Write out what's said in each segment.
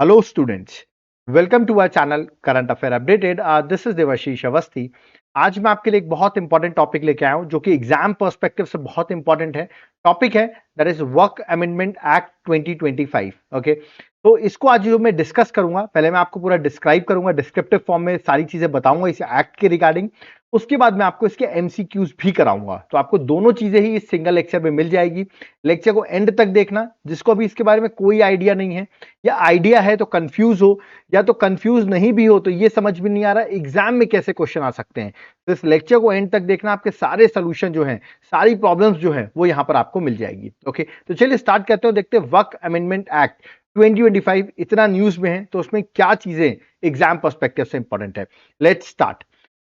Hello students, welcome to our channel Current Affair Updated. This is Devashish Awasthi. आज मैं आपके लिए एक बहुत इंपॉर्टेंट टॉपिक लेके आया हूं जो कि एग्जाम पर्सपेक्टिव से बहुत इंपॉर्टेंट है। टॉपिक है that is work amendment act 2025। Okay, तो इसको आज जो मैं डिस्कस करूंगा, पहले मैं आपको पूरा डिस्क्राइब करूंगा, डिस्क्रिप्टिव फॉर्म में सारी चीजें बताऊंगा इस एक्ट के रिगार्डिंग। उसके बाद मैं आपको इसके एमसीक्यूज भी कराऊंगा, तो आपको दोनों चीजें ही इस सिंगल लेक्चर में मिल जाएगी। लेक्चर को एंड तक देखना, जिसको अभी इसके बारे में कोई आइडिया नहीं है या आइडिया है तो कंफ्यूज हो, या तो कंफ्यूज नहीं भी हो तो ये समझ में नहीं आ रहा एग्जाम में कैसे क्वेश्चन आ सकते हैं, तो इस लेक्चर को एंड तक देखना। आपके सारे सोल्यूशन जो हैं, सारी प्रॉब्लम्स जो हैं वो यहां पर आपको मिल जाएगी। ओके, तो चलिए स्टार्ट करते हैं, देखते हैं वर्क अमेंडमेंट एक्ट 2025 इतना न्यूज में है तो उसमें क्या चीजें एग्जाम पर्सपेक्टिव से इंपॉर्टेंट है। Let's start.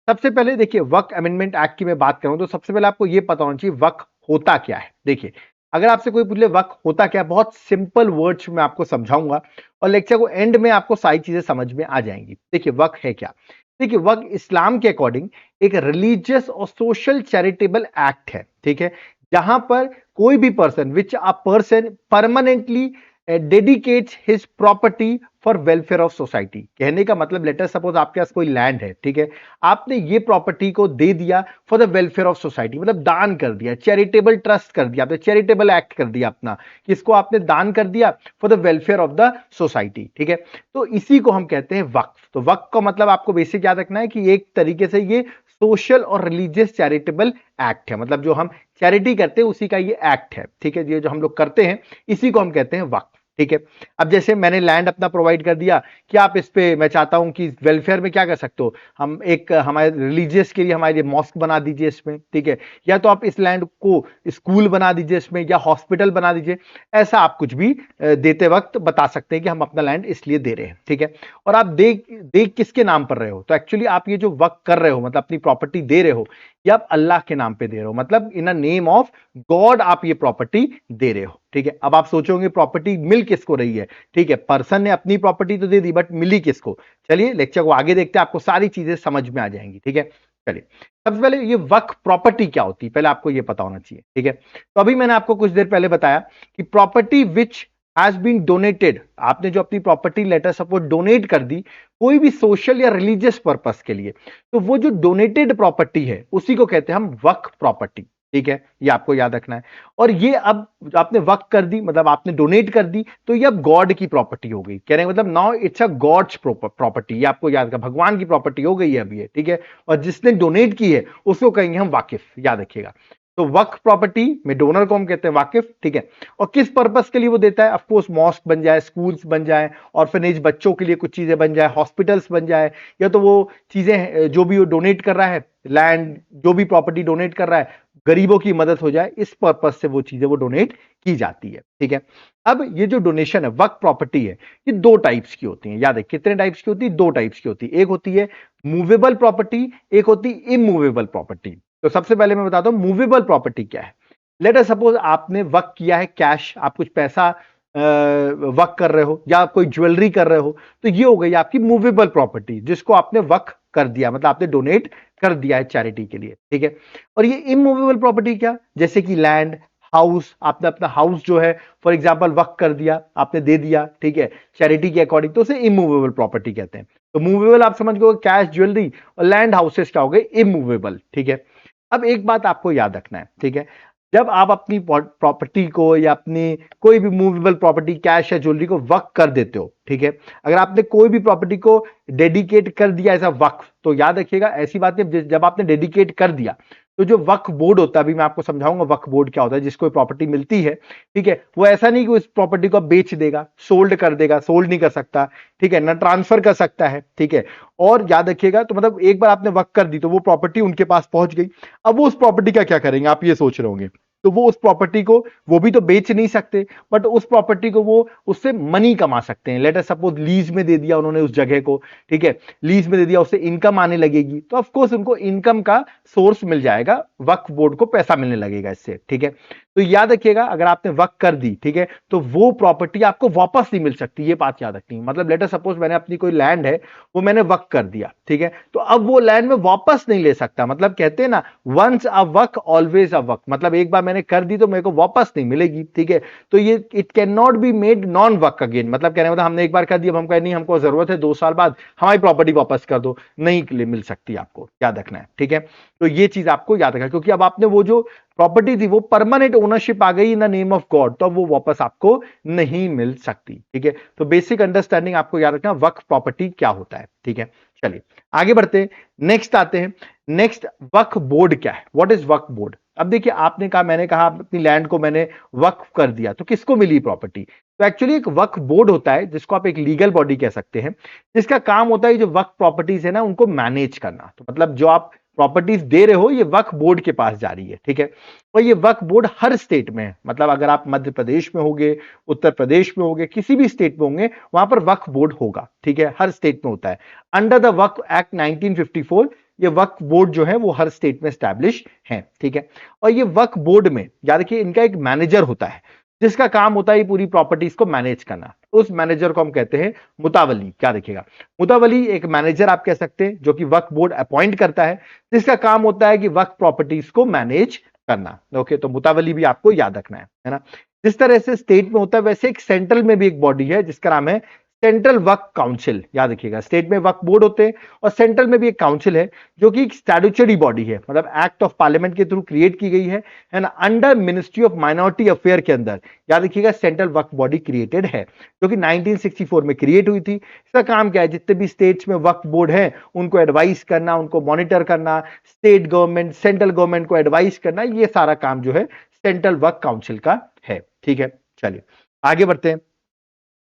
सबसे पहले देखिए, वर्क अमेंडमेंट एक्ट की मैं बात करूं तो सबसे पहले आपको यह पता होना चाहिए वर्क होता क्या है। देखिए, अगर आपसे कोई पूछ ले वर्क होता क्या है, बहुत सिंपल वर्ड्स में आपको समझाऊंगा और लेक्चर को एंड में आपको सारी चीजें समझ में आ जाएंगी। देखिए, वर्क है क्या। देखिए, वर्क इस्लाम के अकॉर्डिंग एक रिलीजियस और सोशल चैरिटेबल एक्ट है, ठीक है, जहां पर कोई भी person which a person permanently dedicates his property for welfare of society. कहने का मतलब, लेटर सपोज आपके पास कोई लैंड है, ठीक है, आपने ये प्रॉपर्टी को दे दिया for the welfare of society, मतलब दान कर दिया, चैरिटेबल ट्रस्ट कर दिया आपने, चैरिटेबल एक्ट कर दिया अपना, किसको आपने दान कर दिया for the welfare of the society, ठीक है। तो इसी को हम कहते हैं वक्फ। तो वक्फ का मतलब आपको बेसिक याद रखना है कि एक तरीके से ये सोशल और रिलीजियस चैरिटेबल एक्ट है, मतलब जो हम चैरिटी करते हैं उसी का ये एक्ट है, ठीक है। ये जो हम लोग करते हैं इसी को हम कहते हैं वक्फ, ठीक है। अब जैसे मैंने लैंड अपना प्रोवाइड कर दिया कि आप इस पे, मैं चाहता हूं कि वेलफेयर में क्या कर सकते हो, हम एक हमारे रिलीजियस के लिए हमारे मॉस्क बना दीजिए इसमें, ठीक है, या तो आप इस लैंड को स्कूल बना दीजिए इसमें, या हॉस्पिटल बना दीजिए। ऐसा आप कुछ भी देते वक्त बता सकते हैं कि हम अपना लैंड इसलिए दे रहे हैं, ठीक है। और आप देख देख किसके नाम पर रहे हो, तो एक्चुअली आप ये जो वक्त कर रहे हो, मतलब अपनी प्रॉपर्टी दे रहे हो, या आप अल्लाह के नाम पे दे रहे हो, मतलब इन अ नेम ऑफ गॉड आप ये प्रॉपर्टी दे रहे हो, ठीक है। अब आप सोचोगे प्रॉपर्टी मिल किसको रही है, ठीक है, पर्सन ने अपनी प्रॉपर्टी तो दे दी बट मिली किसको। चलिए लेक्चर को आगे देखते हैं, आपको सारी चीजें समझ में आ जाएंगी, ठीक है। चलिए, सबसे पहले ये वक्फ प्रॉपर्टी क्या होती है, पहले आपको ये पता होना चाहिए, ठीक है। तो अभी मैंने आपको कुछ देर पहले बताया कि property which has been donated, आपने जो अपनी प्रॉपर्टी लेटर सपोज डोनेट कर दी कोई भी सोशल या रिलीजियस पर्पस के लिए, तो वो जो डोनेटेड प्रॉपर्टी है उसी को कहते हैं हम वक्फ प्रॉपर्टी, ठीक है। ये आपको याद रखना है। और ये अब आपने वक्त कर दी, मतलब आपने डोनेट कर दी, तो ये अब गॉड की प्रॉपर्टी हो गई, कहने का मतलब now it's a God's property. ये आपको याद रखना, भगवान की प्रॉपर्टी हो गई है अब ये, ठीक है। और जिसने डोनेट की है उसको कहेंगे हम वाकिफ, याद रखिएगा। तो वक्फ प्रॉपर्टी में डोनर को हम कहते हैं वाकिफ, ठीक है। और किस पर्पस के लिए वो देता है, ऑफकोर्स मॉस्क बन जाए, स्कूल्स बन जाए, ऑर्फनेज बच्चों के लिए कुछ चीजें बन जाए, हॉस्पिटल्स बन जाए, या तो वो चीजें जो भी वो डोनेट कर रहा है, लैंड जो भी प्रॉपर्टी डोनेट कर रहा है, गरीबों की मदद हो जाए, इस पर्पस से वो चीजें वो डोनेट की जाती है, ठीक है। अब ये जो डोनेशन है, वक्फ प्रॉपर्टी है, ये दो टाइप्स की होती है, याद है कितने टाइप्स की होती है, दो टाइप्स की होती है। एक होती है मूवेबल प्रॉपर्टी, एक होती है इमूवेबल प्रॉपर्टी। तो सबसे पहले मैं बताता हूं मूवेबल प्रॉपर्टी क्या है। लेट अस सपोज आपने वक्त किया है कैश, आप कुछ पैसा वक्त कर रहे हो, या आप कोई ज्वेलरी कर रहे हो, तो ये हो गई आपकी मूवेबल प्रॉपर्टी, जिसको आपने वक्त कर दिया, मतलब आपने डोनेट कर दिया है चैरिटी के लिए, ठीक है। और ये इमूवेबल प्रॉपर्टी क्या, जैसे कि लैंड, हाउस, आपने अपना हाउस जो है फॉर एग्जांपल वक्त कर दिया, आपने दे दिया, ठीक है, चैरिटी के अकॉर्डिंग, तो उसे इमूवेबल प्रॉपर्टी कहते हैं। तो मूवेबल आप समझ गए कैश, ज्वेलरी, और लैंड हाउसेस क्या हो गए, इमूवेबल, ठीक है। अब एक बात आपको याद रखना है, ठीक है, जब आप अपनी प्रॉपर्टी को या अपनी कोई भी मूवेबल प्रॉपर्टी कैश या ज्वेलरी को वक्त कर देते हो, ठीक है, अगर आपने कोई भी प्रॉपर्टी को डेडिकेट कर दिया एज अ वक्फ, तो याद रखिएगा ऐसी बात है, जब आपने डेडिकेट कर दिया तो जो वक्फ बोर्ड होता है, अभी मैं आपको समझाऊंगा वक्फ बोर्ड क्या होता है, जिसको प्रॉपर्टी मिलती है, ठीक है, वो ऐसा नहीं कि उस प्रॉपर्टी को बेच देगा, सोल्ड कर देगा, सोल्ड नहीं कर सकता, ठीक है, ना ट्रांसफर कर सकता है, ठीक है। और याद रखिएगा, तो मतलब एक बार आपने वक्त कर दी तो वो प्रॉपर्टी उनके पास पहुंच गई। अब वो उस प्रॉपर्टी का क्या करेंगे, आप ये सोच रहे होंगे, तो वो उस प्रॉपर्टी को, वो भी तो बेच नहीं सकते, बट उस प्रॉपर्टी को वो उससे मनी कमा सकते हैं। लेट अस सपोज लीज में दे दिया उन्होंने उस जगह को, ठीक है, लीज में दे दिया, उससे इनकम आने लगेगी, तो ऑफ कोर्स उनको इनकम का सोर्स मिल जाएगा, वक्फ बोर्ड को पैसा मिलने लगेगा इससे, ठीक है। तो याद रखिएगा अगर आपने वक्फ कर दी, ठीक है, तो वो प्रॉपर्टी आपको वापस नहीं मिल सकती, ये बात याद रखनी है। मतलब लेटर सपोज मैंने अपनी कोई लैंड है वो मैंने वक्फ कर दिया, ठीक है, तो अब वो लैंड में वापस नहीं ले सकता। मतलब कहते हैं ना, once a Waqf always a वक्फ, मतलब एक बार मैंने कर दी तो मेरे को वापस नहीं मिलेगी, ठीक है। तो ये it can not be made non Waqf again, मतलब कहने मतलब हमने एक बार कर दी, अब हम कहें नहीं हमको जरूरत है 2 साल बाद हमारी प्रॉपर्टी वापस कर दो, नहीं मिल सकती, आपको याद रखना है, ठीक है। तो ये चीज आपको याद रखना, क्योंकि अब आपने वो जो प्रॉपर्टी थी वो परमानेंट ओनरशिप आ गई in the name of God, तो अब वो वापस आपको नहीं मिल सकती, ठीक है। तो बेसिक अंडरस्टैंडिंग आपको याद रखना वक्फ प्रॉपर्टी क्या होता है, ठीक है। चलिए आगे बढ़ते हैं, नेक्स्ट आते हैं। नेक्स्ट, वक्फ बोर्ड क्या है, व्हाट इज वक्फ बोर्ड। अब देखिए आपने कहा, मैंने कहा अपनी लैंड को मैंने वक्फ कर दिया, तो किसको मिली प्रॉपर्टी। तो एक्चुअली एक वक्फ बोर्ड होता है जिसको आप एक लीगल बॉडी कह सकते हैं, जिसका काम होता है जो वक्फ प्रॉपर्टीज है ना उनको मैनेज करना। तो मतलब जो आप प्रॉपर्टीज दे रहे हो ये वक्फ बोर्ड के पास जा रही है, ठीक है। और ये वक्फ बोर्ड हर स्टेट में है, मतलब अगर आप मध्य प्रदेश में होंगे, उत्तर प्रदेश में होंगे, किसी भी स्टेट में होंगे वहां पर वक्फ बोर्ड होगा, ठीक है, हर स्टेट में होता है। अंडर द वक्फ एक्ट 1954 ये वक्फ बोर्ड जो है वो हर स्टेट में स्टैब्लिश है, ठीक है। और ये वक्फ बोर्ड में याद रखिए इनका एक मैनेजर होता है जिसका काम होता है पूरी प्रॉपर्टीज को मैनेज करना। उस मैनेजर को हम कहते हैं मुतावली। क्या देखिएगा, मुतावली एक मैनेजर आप कह सकते हैं जो कि वक्फ बोर्ड अपॉइंट करता है, जिसका काम होता है कि वक्फ प्रॉपर्टीज को मैनेज करना। ओके, तो मुतावली भी आपको याद रखना है ना। जिस तरह से स्टेट में होता है वैसे एक सेंट्रल में भी एक बॉडी है जिसका नाम है सेंट्रल वक्फ काउंसिल। याद रखिएगा स्टेट में वक्फ बोर्ड होते हैं और सेंट्रल में भी एक काउंसिल है जो कि एक स्टैट्यूटरी बॉडी है, मतलब एक्ट ऑफ पार्लियामेंट के थ्रू क्रिएट की गई है ना, under ministry of minority affair के अंदर। याद रखिएगा सेंट्रल वक्फ बॉडी क्रिएटेड है जो कि 1964 में क्रिएट हुई थी। इसका काम क्या है, जितने भी स्टेट्स में वक्फ बोर्ड है उनको एडवाइस करना, उनको मॉनिटर करना, स्टेट गवर्नमेंट सेंट्रल गवर्नमेंट को एडवाइस करना, ये सारा काम जो है सेंट्रल वक्फ काउंसिल का है, ठीक है। चलिए आगे बढ़ते हैं,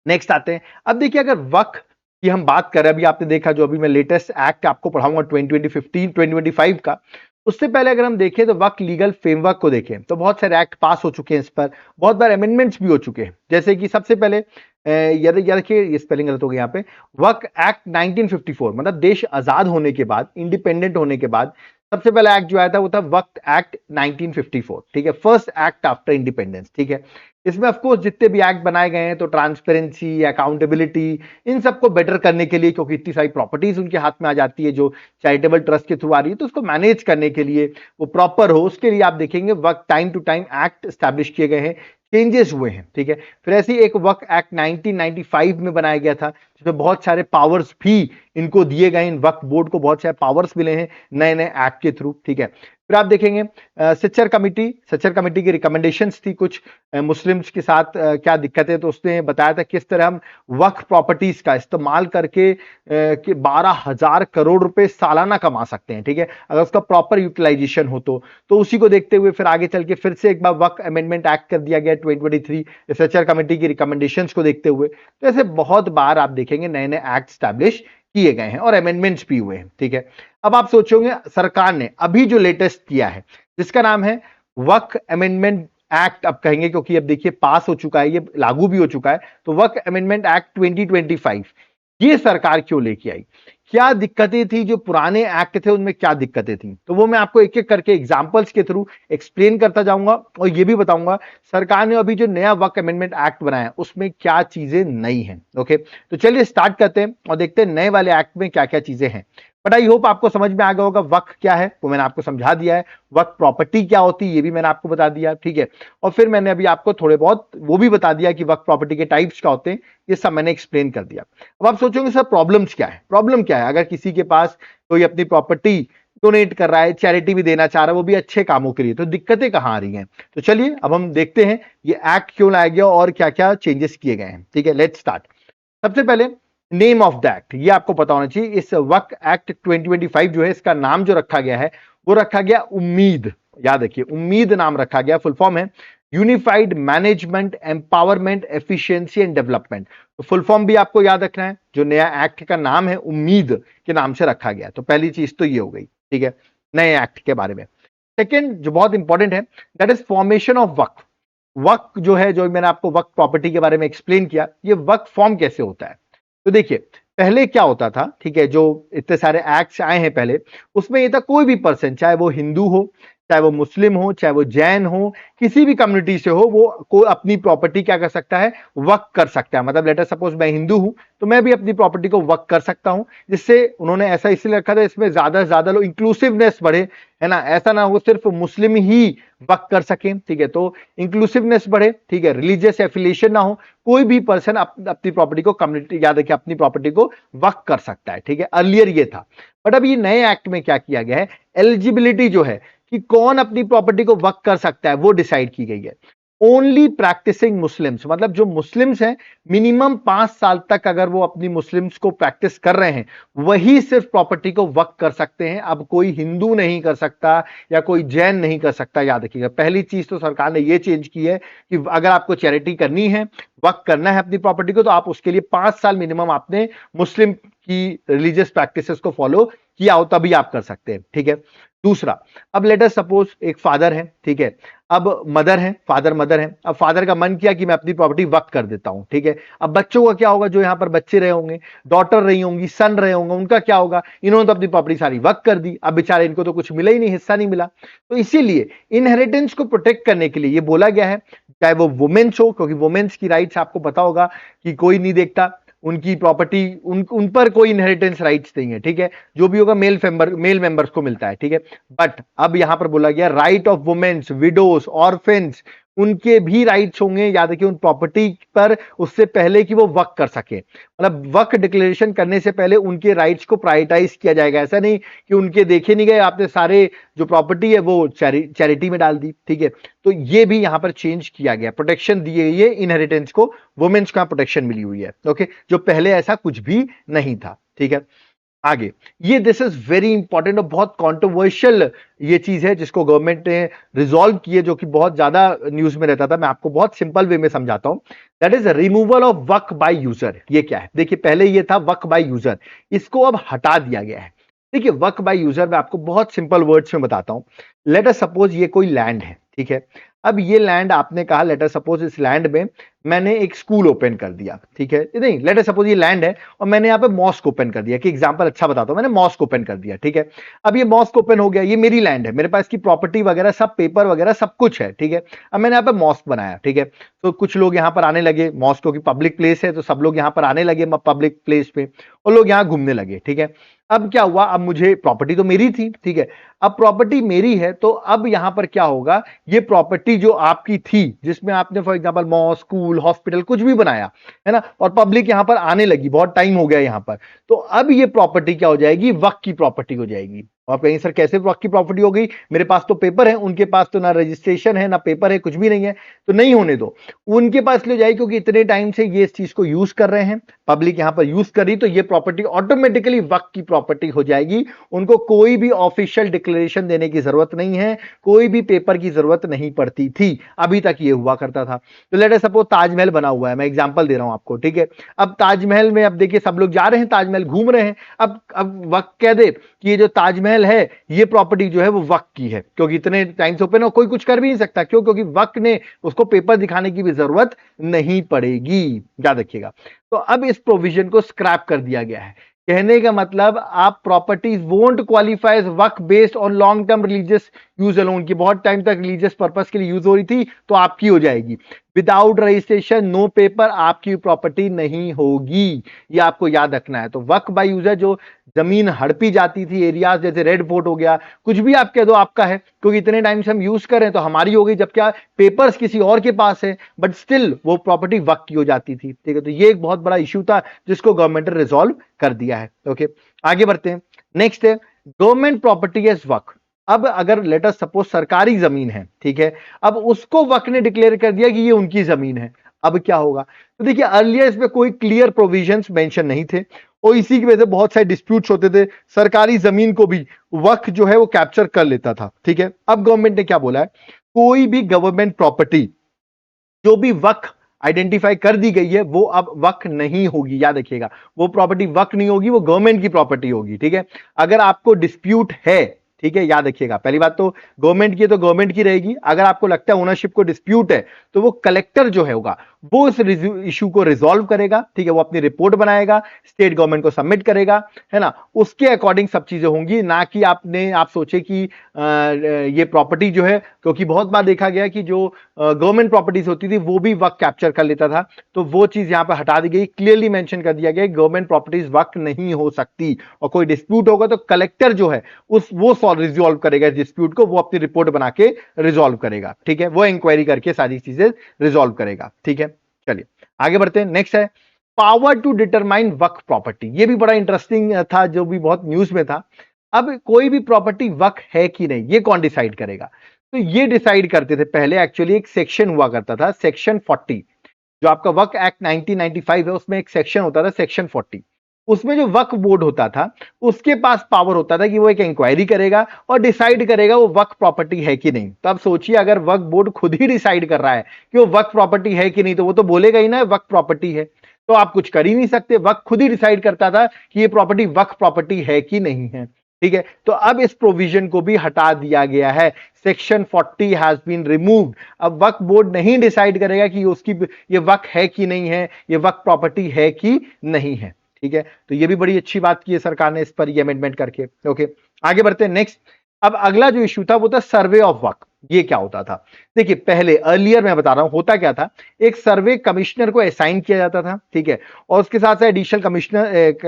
नेक्स्ट आते हैं। अब देखिए अगर वक्फ की हम बात करें, अभी आपने देखा जो अभी मैं लेटेस्ट एक्ट आपको पढ़ाऊंगा 2025 का, उससे पहले अगर हम देखें तो वक्फ लीगल फ्रेमवर्क को देखें तो बहुत सारे एक्ट पास हो चुके हैं, इस पर बहुत बार अमेंडमेंट्स भी हो चुके हैं। जैसे कि सबसे पहले याद रखिए, ये स्पेलिंग गलत हो गया यहाँ पे, वक्फ एक्ट 1954, मतलब देश आजाद होने के बाद, इंडिपेंडेंट होने के बाद सबसे पहला एक्ट जो आया था वो था वक्फ एक्ट 1954, ठीक है, फर्स्ट एक्ट आफ्टर इंडिपेंडेंस, ठीक है। इसमें ऑफ कोर्स जितने भी एक्ट बनाए गए हैं तो ट्रांसपेरेंसी, अकाउंटेबिलिटी, इन सबको बेटर करने के लिए, क्योंकि इतनी सारी प्रॉपर्टीज उनके हाथ में आ जाती है जो चैरिटेबल ट्रस्ट के थ्रू आ रही है, तो उसको मैनेज करने के लिए वो प्रॉपर हो, उसके लिए आप देखेंगे वक्त time to time act establish किए गए हैं, चेंजेस हुए हैं, ठीक है। फिर ऐसे ही एक वक्फ एक्ट 1995 में बनाया गया था जिसमें बहुत सारे पावर्स भी इनको दिए गए, इन वक्फ बोर्ड को बहुत सारे पावर्स मिले हैं नए नए एक्ट के थ्रू, ठीक है। फिर आप देखेंगे सच्चर कमेटी की रिकमेंडेशंस थी कुछ मुस्लिम्स के साथ क्या दिक्कतें, तो उसने बताया था किस तरह हम वक्फ प्रॉपर्टीज का इस्तेमाल करके 12,000 करोड़ रुपए सालाना कमा सकते हैं, ठीक है, अगर उसका प्रॉपर यूटिलाइजेशन हो तो उसी को देखते हुए फिर आगे चल के फिर से एक बार वक्फ अमेंडमेंट एक्ट कर दिया गया 2023 सच्चर कमेटी की रिकमेंडेशंस को देखते हुए। तो ऐसे बहुत बार आप देखेंगे नए नए एक्ट स्टैब्लिश किए गए हैं और अमेंडमेंट्स भी हुए हैं, ठीक है। अब आप सोचोगे सरकार ने अभी जो लेटेस्ट किया है जिसका नाम है वक्फ अमेंडमेंट एक्ट, अब कहेंगे क्योंकि अब देखिए पास हो चुका है, ये लागू भी हो चुका है, तो वक्फ अमेंडमेंट एक्ट 2025 ये सरकार क्यों लेके आई, क्या दिक्कतें थी, जो पुराने एक्ट थे उनमें क्या दिक्कतें थी, तो वो मैं आपको एक एक करके एग्जांपल्स के थ्रू एक्सप्लेन करता जाऊंगा और ये भी बताऊंगा सरकार ने अभी जो नया वक्फ अमेंडमेंट एक्ट बनाया उसमें क्या चीजें नई हैं। ओके, तो चलिए स्टार्ट करते हैं और देखते हैं नए वाले एक्ट में क्या क्या चीजें हैं। बट आई होप आपको समझ में आ गया होगा वक्फ क्या है, वो मैंने आपको समझा दिया है, वक्फ प्रॉपर्टी क्या होती है ये भी मैंने आपको बता दिया, ठीक है। और फिर मैंने अभी आपको थोड़े बहुत वो भी बता दिया कि वक्फ प्रॉपर्टी के टाइप्स क्या होते हैं, ये सब मैंने एक्सप्लेन कर दिया। अब आप सोचोगे सर प्रॉब्लम्स क्या है, प्रॉब्लम क्या है, अगर किसी के पास कोई अपनी प्रॉपर्टी डोनेट कर रहा है, चैरिटी भी देना चाह रहा है, वो भी अच्छे कामों के लिए, तो दिक्कतें कहां आ रही हैं। तो चलिए अब हम देखते हैं ये एक्ट क्यों लाया गया और क्या क्या चेंजेस किए गए हैं, ठीक है। Let's start. सबसे पहले नेम ऑफ द एक्ट, ये आपको पता होना चाहिए। इस वक्फ एक्ट 2025 जो है इसका नाम जो रखा गया है वो रखा गया उम्मीद। याद रखिए उम्मीद नाम रखा गया, फुल फॉर्म है unified management empowerment efficiency and development. तो फुल फॉर्म भी आपको याद रखना है, जो नया एक्ट का नाम है उम्मीद के नाम से रखा गया। तो पहली चीज तो ये हो गई, ठीक है, नए एक्ट के बारे में। सेकेंड जो बहुत इंपॉर्टेंट है दैट इज फॉर्मेशन ऑफ वक्फ। वक्फ जो है, जो मैंने आपको वक्फ प्रॉपर्टी के बारे में एक्सप्लेन किया, ये वक्फ फॉर्म कैसे होता है। तो देखिए पहले क्या होता था, ठीक है, जो इतने सारे एक्ट्स आए हैं पहले, उसमें ये था कोई भी पर्सन, चाहे वो हिंदू हो चाहे वो मुस्लिम हो, चाहे वो जैन हो, किसी भी कम्युनिटी से हो, वो को अपनी प्रॉपर्टी क्या कर सकता है, वक्फ कर सकता है। मतलब लेटर सपोज मैं हिंदू हूं तो मैं भी अपनी प्रॉपर्टी को वक्फ कर सकता हूं, जिससे उन्होंने ऐसा इसलिए रखा था, इसमें ज्यादा से ज्यादा लोग इंक्लूसिवनेस बढ़े, है ना, ऐसा ना हो सिर्फ मुस्लिम ही वक्फ कर सके, ठीक है, तो इंक्लूसिवनेस बढ़े, ठीक है, रिलीजियस एफिलिएशन ना हो, कोई भी पर्सन अपनी प्रॉपर्टी को, कम्युनिटी याद रखिए, अपनी प्रॉपर्टी को वक्फ कर सकता है, ठीक है। अर्लियर ये था, बट अब ये नए एक्ट में क्या किया गया है, एलिजिबिलिटी जो है कि कौन अपनी प्रॉपर्टी को वक्फ कर सकता है वो डिसाइड की गई है। ओनली प्रैक्टिसिंग मुस्लिम्स, मतलब जो मुस्लिम्स हैं, मिनिमम 5 साल तक अगर वो अपनी मुस्लिम्स को प्रैक्टिस कर रहे हैं, वही सिर्फ प्रॉपर्टी को वक्फ कर सकते हैं। अब कोई हिंदू नहीं कर सकता या कोई जैन नहीं कर सकता, याद रखिएगा। पहली चीज तो सरकार ने ये चेंज की है कि अगर आपको चैरिटी करनी है, वक्फ करना है अपनी प्रॉपर्टी को, तो आप उसके लिए 5 साल मिनिमम आपने मुस्लिम की रिलीजियस प्रैक्टिसेस को फॉलो किया हो, तभी आप कर सकते हैं, ठीक है। दूसरा, अब लेट अस सपोज एक फादर है, ठीक है, अब मदर है, फादर मदर है, अब फादर का मन किया कि मैं अपनी प्रॉपर्टी वक्त कर देता हूं, ठीक है। अब बच्चों का क्या होगा, जो यहां पर बच्चे रहे होंगे, डॉटर रही होंगी, सन रहे होंगे, उनका क्या होगा, इन्होंने तो अपनी प्रॉपर्टी सारी वक्त कर दी, अब बेचारे इनको तो कुछ मिला ही नहीं, हिस्सा नहीं मिला। तो इसीलिए इनहेरिटेंस को प्रोटेक्ट करने के लिए ये बोला गया है, चाहे वो वुमेन्स हो, क्योंकि वुमेन्स की राइट्स आपको पता होगा कि कोई नहीं देखता, उनकी प्रॉपर्टी उन पर कोई इनहेरिटेंस राइट्स नहीं है, ठीक है, जो भी होगा मेल मेंबर्स को मिलता है, ठीक है। बट अब यहां पर बोला गया राइट ऑफ वुमेन्स, विडोज, ऑर्फेन्स, उनके भी राइट्स होंगे, याद रखिए, उन प्रॉपर्टी पर, उससे पहले कि वो वक्फ कर सके, मतलब वक्फ डिक्लेरेशन करने से पहले उनके राइट्स को प्रायोरिटाइज किया जाएगा। ऐसा नहीं कि उनके देखे नहीं गए, आपने सारे जो प्रॉपर्टी है वो चैरिटी में डाल दी, ठीक है। तो ये भी यहां पर चेंज किया गया, प्रोटेक्शन दी गई है इनहेरिटेंस को, वुमेन्स को प्रोटेक्शन मिली हुई है, ओके, जो पहले ऐसा कुछ भी नहीं था, ठीक है। आगे, ये दिस इज वेरी इंपॉर्टेंट और बहुत कॉन्ट्रोवर्शियल ये चीज है जिसको गवर्नमेंट ने रिजॉल्व की है, जो कि बहुत ज्यादा न्यूज में रहता था। मैं आपको बहुत सिंपल वे में समझाता हूं। That is removal of Waqf by user. ये क्या है, देखिए, पहले ये था वक्फ बाय यूजर, इसको अब हटा दिया गया है। देखिए, वक्फ बाय यूजर मैं आपको बहुत सिंपल वर्ड्स में बताता हूं। लेट अस सपोज ये कोई लैंड है, ठीक है। अब ये लैंड आपने कहा, लेट अस सपोज इस लैंड में मैंने एक स्कूल ओपन कर दिया, ठीक है, नहीं, लेट अस सपोज ये लैंड है और मैंने यहाँ पे मॉस्क ओपन कर दिया, कि एग्जांपल अच्छा बताता हूं, मैंने मॉस्क ओपन कर दिया, ठीक है। अब ये मॉस्क ओपन हो गया, ये मेरी लैंड है, मेरे पास की प्रॉपर्टी वगैरह सब, पेपर वगैरह सब कुछ है, ठीक है। अब मैंने यहाँ पे मॉस्क बनाया, ठीक है, तो कुछ लोग यहाँ पर आने लगे, मॉस्क क्योंकि पब्लिक प्लेस है तो सब लोग यहाँ पर आने लगे पब्लिक प्लेस पे, और लोग यहाँ घूमने लगे, ठीक है। अब क्या हुआ, अब मुझे प्रॉपर्टी तो मेरी थी, ठीक है, अब प्रॉपर्टी मेरी है, तो अब यहां पर क्या होगा, ये प्रॉपर्टी जो आपकी थी, जिसमें आपने for example mall, school, hospital कुछ भी बनाया है ना, और पब्लिक यहां पर आने लगी, बहुत टाइम हो गया यहां पर, तो अब ये प्रॉपर्टी क्या हो जाएगी, वक्त की प्रॉपर्टी हो जाएगी। आप कहेंगे सर कैसे वक्त की प्रॉपर्टी हो गई, मेरे पास तो पेपर है, उनके पास तो ना रजिस्ट्रेशन है, ना पेपर है, कुछ भी नहीं है, तो नहीं होने दो, उनके पास ले जाए, क्योंकि इतने टाइम से ये इस चीज को यूज कर रहे हैं, पब्लिक यहां पर यूज कर रही, तो ये प्रॉपर्टी ऑटोमेटिकली वक्त की प्रॉपर्टी हो जाएगी। उनको कोई भी ऑफिशियल डिक्लेरेशन देने की जरूरत नहीं है, कोई भी पेपर की जरूरत नहीं पड़ती थी, अभी तक ये हुआ करता था। तो लेट अस सपोज ताजमहल बना हुआ है, मैं एग्जांपल दे रहा हूं आपको, ठीक है। अब ताजमहल में, अब देखिए, सब लोग जा रहे हैं ताजमहल, घूम रहे हैं, अब वक्त कह दे कि ये जो ताजमहल है, ये प्रॉपर्टी जो है वो वक्त की है, क्योंकि इतने टाइम से ओपन है, कोई कुछ कर भी नहीं सकता, क्यों, क्योंकि वक्त ने उसको पेपर दिखाने की भी जरूरत नहीं पड़ेगी, याद रखिएगा। तो अब इस प्रोविजन को स्क्रैप कर दिया गया है। कहने का मतलब, आप properties won't qualify as waqf based on long term religious use alone, की बहुत टाइम तक रिलीजियस पर्पस के लिए यूज हो रही थी, तो आपकी हो जाएगी। विदाउट रजिस्ट्रेशन, नो पेपर, आपकी प्रॉपर्टी नहीं होगी, ये आपको याद रखना है। तो वक्फ बाय यूजर, जो जमीन हड़पी जाती थी, एरियाज जैसे रेड फोर्ट हो गया, कुछ भी आप कह दो आपका है, क्योंकि इतने टाइम से हम यूज कर रहे हैं, तो हमारी हो गई, जब क्या पेपर्स किसी और के पास है, बट स्टिल वो प्रॉपर्टी वक्त की हो जाती थी, ठीक है। तो ये एक बहुत बड़ा इश्यू था जिसको गवर्नमेंट ने रिजॉल्व कर दिया है, ओके। आगे बढ़ते हैं, नेक्स्ट है गवर्नमेंट प्रॉपर्टी एज वक्फ। अब अगर लेट अस सपोज सरकारी जमीन है, ठीक है, अब उसको वक्त ने डिक्लेयर कर दिया कि ये उनकी जमीन है, अब क्या होगा, तो देखिए, अर्लियर इसमें कोई क्लियर प्रोविजंस मेंशन नहीं थे, और इसी की वजह से बहुत सारे डिस्प्यूट्स होते थे, सरकारी जमीन को भी वक्त जो है वो कैप्चर कर लेता था, ठीक है। अब गवर्नमेंट ने क्या बोला है, कोई भी गवर्नमेंट प्रॉपर्टी जो भी वक्त आइडेंटिफाई कर दी गई है, वो अब वक्त नहीं होगी, याद रखिएगा, वो प्रॉपर्टी वक्त नहीं होगी, वो गवर्नमेंट की प्रॉपर्टी होगी, ठीक है। अगर आपको डिस्प्यूट है ठीक है, याद रखिएगा। पहली बात तो गवर्नमेंट की है तो गवर्नमेंट की रहेगी। अगर आपको लगता है ओनरशिप को डिस्प्यूट है तो वो कलेक्टर जो है होगा वो इस इशू को रिजॉल्व करेगा, ठीक है। वो अपनी रिपोर्ट बनाएगा, स्टेट गवर्नमेंट को सबमिट करेगा, है ना। उसके अकॉर्डिंग सब चीजें होंगी, ना कि आप सोचे कि ये प्रॉपर्टी जो है, क्योंकि बहुत बार देखा गया कि जो गवर्नमेंट प्रॉपर्टीज होती थी वो भी वक्त कैप्चर कर लेता था, तो वो चीज यहां पर हटा दी गई। क्लियरली मेंशन कर दिया गया गवर्नमेंट प्रॉपर्टीज वक्त नहीं हो सकती, और कोई डिस्प्यूट होगा तो कलेक्टर जो है वो रिजॉल्व करेगा डिस्प्यूट को, वो अपनी रिपोर्ट बना के रिजॉल्व करेगा, ठीक है। वो इंक्वायरी करके सारी चीजें रिजॉल्व करेगा, ठीक है। चलिए आगे बढ़ते हैं। नेक्स्ट है power to determine waqf property. ये भी बड़ा इंटरेस्टिंग था, जो भी बहुत न्यूज में था। अब कोई भी प्रॉपर्टी वक्फ है कि नहीं, ये कौन डिसाइड करेगा? तो ये डिसाइड करते थे पहले, एक्चुअली एक सेक्शन हुआ करता था, सेक्शन 40, जो आपका वक्फ एक्ट 1995 है, उसमें एक सेक्शन होता था सेक्शन 40। उसमें जो वक्फ बोर्ड होता था उसके पास पावर होता था कि वो एक इंक्वायरी करेगा और डिसाइड करेगा वो वक्फ प्रॉपर्टी है कि नहीं। तो अब सोचिए, अगर वक्फ बोर्ड खुद ही डिसाइड कर रहा है कि वो वक्फ प्रॉपर्टी है कि नहीं, तो वो तो बोलेगा ही ना वक्फ प्रॉपर्टी है, तो आप कुछ कर ही नहीं सकते। वक्फ खुद ही डिसाइड करता था कि ये प्रॉपर्टी वक्फ प्रॉपर्टी है कि नहीं है, ठीक है। तो अब इस प्रोविजन को भी हटा दिया गया है, सेक्शन 40 हैज बीन रिमूव्ड। अब वक्फ बोर्ड नहीं डिसाइड करेगा कि उसकी ये वक्फ है कि नहीं है, ये वक्फ प्रॉपर्टी है कि नहीं है, ठीक है। तो ये भी बड़ी अच्छी बात की है सरकार ने इस पर ये अमेंडमेंट करके। ओके, आगे बढ़ते हैं। नेक्स्ट, अब अगला जो इशू था वो था सर्वे ऑफ वक्फ। ये क्या होता था? देखिए, पहले अर्लियर मैं बता रहा हूं होता क्या था, एक सर्वे कमिश्नर को असाइन किया जाता था, ठीक है। और उसके साथ साथ एडिशनल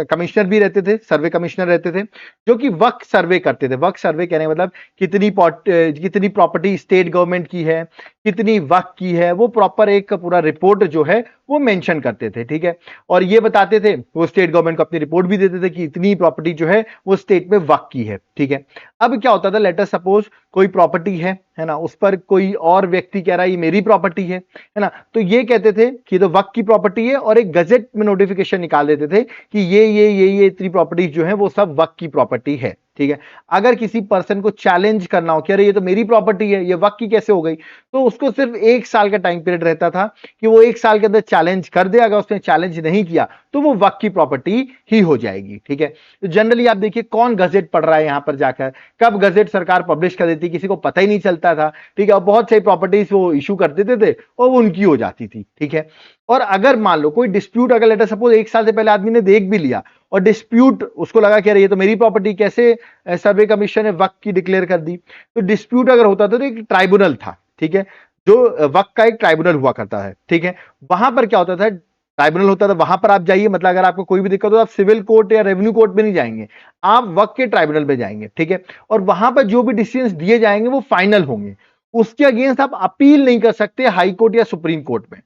कमिश्नर भी रहते थे, सर्वे कमिश्नर रहते थे, जो कि वक्फ सर्वे करते थे। वक्फ सर्वे कहने का मतलब कितनी प्रॉपर्टी स्टेट गवर्नमेंट की है, कितनी वक्फ की है, वो प्रॉपर एक पूरा रिपोर्ट जो है वो मेंशन करते थे, ठीक है। और ये बताते थे, वो स्टेट गवर्नमेंट को अपनी रिपोर्ट भी देते थे कि इतनी प्रॉपर्टी जो है वो स्टेट में वक्फ की है, ठीक है। अब क्या होता था, लेट अस सपोज कोई प्रॉपर्टी है ना, उस पर कोई और व्यक्ति कह रहा है ये मेरी प्रॉपर्टी है ना, तो ये कहते थे कि तो वक्फ की प्रॉपर्टी है, और एक गजेट में नोटिफिकेशन निकाल देते थे कि ये इतनी प्रॉपर्टी जो है वो सब वक्फ की प्रॉपर्टी है, ठीक है। अगर किसी पर्सन को चैलेंज करना हो कि अरे ये तो मेरी प्रॉपर्टी है, ये वक्फ की कैसे हो गई, तो उसको सिर्फ 1 साल का टाइम पीरियड रहता था कि वो 1 साल के अंदर चैलेंज कर दे। अगर उसने चैलेंज नहीं किया तो वो वक्फ की प्रॉपर्टी ही हो जाएगी, ठीक है। तो जनरली आप देखिए कौन गजेट पढ़ रहा है यहां पर जाकर, कब गजेट सरकार पब्लिश कर देती, किसी को पता ही नहीं चलता था, ठीक है। और बहुत सारी प्रॉपर्टीज वो इशू कर देते थे और वो उनकी हो जाती थी, ठीक है। और अगर मान लो कोई डिस्प्यूट, अगर लेटर सपोज 1 साल से पहले आदमी ने देख भी लिया और डिस्प्यूट उसको लगा कि अरे ये तो मेरी प्रॉपर्टी, कैसे सर्वे कमीशन ने वक्फ की डिक्लेयर कर दी, तो डिस्प्यूट अगर होता था तो एक ट्राइब्यूनल था, ठीक है, जो वक्फ का एक ट्राइब्यूनल हुआ करता है, ठीक है। वहां पर क्या होता था, ट्राइब्यूनल होता था, वहां पर आप जाइए, मतलब अगर आपको कोई भी दिक्कत हो तो आप सिविल कोर्ट या रेवेन्यू कोर्ट में नहीं जाएंगे, आप वक्फ के ट्राइब्यूनल में जाएंगे, ठीक है। और वहां पर जो भी डिसीजन दिए जाएंगे वो फाइनल होंगे, उसके अगेंस्ट आप अपील नहीं कर सकते हाई कोर्ट या सुप्रीम कोर्ट में।